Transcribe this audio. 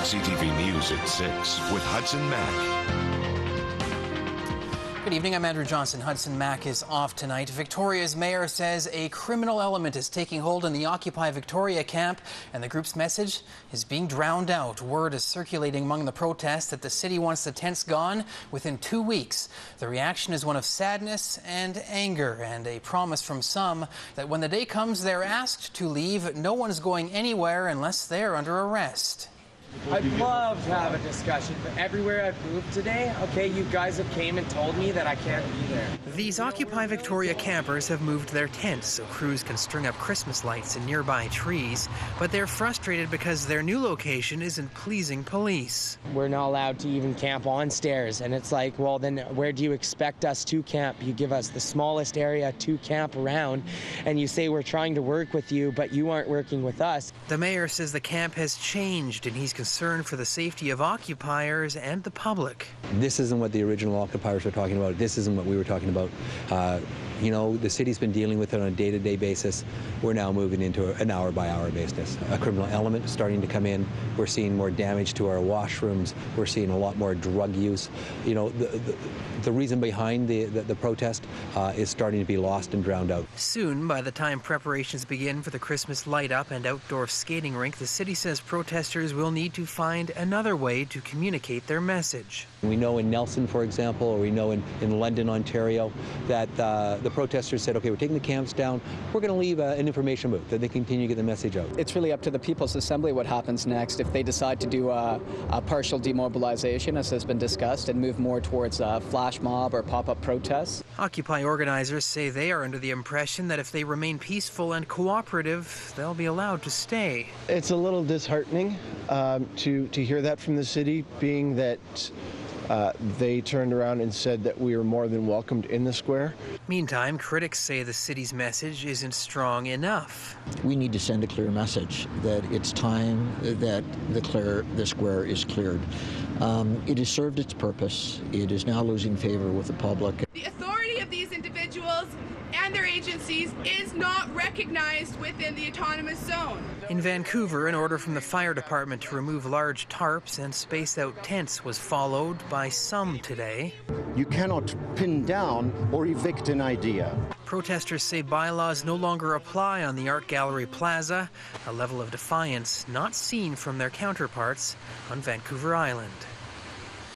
CTV News at 6 with Hudson Mack. Good evening, I'm Andrew Johnson. Hudson Mack is off tonight. Victoria's mayor says a criminal element is taking hold in the Occupy Victoria camp, and the group's message is being drowned out. Word is circulating among the protests that the city wants the tents gone within 2 weeks. The reaction is one of sadness and anger, and a promise from some that when the day comes they're asked to leave, no one's going anywhere unless they're under arrest. I'd love to have a discussion, but everywhere I've moved today, okay, you guys have came and told me that I can't be there. These Occupy Victoria campers have moved their tents so crews can string up Christmas lights in nearby trees, but they're frustrated because their new location isn't pleasing police. We're not allowed to even camp on stairs, and it's like, well, then where do you expect us to camp? You give us the smallest area to camp around, and you say we're trying to work with you, but you aren't working with us. The mayor says the camp has changed, and he's concerned for the safety of occupiers and the public. This isn't what the original occupiers were talking about. This isn't what we were talking about. You know, the city's been dealing with it on a day-to-day basis. We're now moving into an hour-by-hour basis. A criminal element is starting to come in. We're seeing more damage to our washrooms. We're seeing a lot more drug use. You know, the reason behind the protest is starting to be lost and drowned out. Soon, by the time preparations begin for the Christmas light-up and outdoor skating rink, the city says protesters will need to find another way to communicate their message. We know in Nelson, for example, or we know in London, Ontario, that the protesters said, okay, we're taking the camps down, we're going to leave an information booth that they continue to get the message out. It's really up to the People's Assembly what happens next. If they decide to do a partial demobilization, as has been discussed, and move more towards a flash mob or pop-up protests. Occupy organizers say they are under the impression that if they remain peaceful and cooperative, they'll be allowed to stay. It's a little disheartening to hear that from the city, being that they turned around and said that we were more than welcomed in the square. Meantime, critics say the city's message isn't strong enough. We need to send a clear message that it's time that the square is cleared. It has served its purpose. It is now losing favor with the public. The authority of these individuals and their agencies is not recognized within the autonomous zone. In Vancouver, an order from the fire department to remove large tarps and space out tents was followed by some today. You cannot pin down or evict an idea. Protesters say bylaws no longer apply on the Art Gallery Plaza, a level of defiance not seen from their counterparts on Vancouver Island.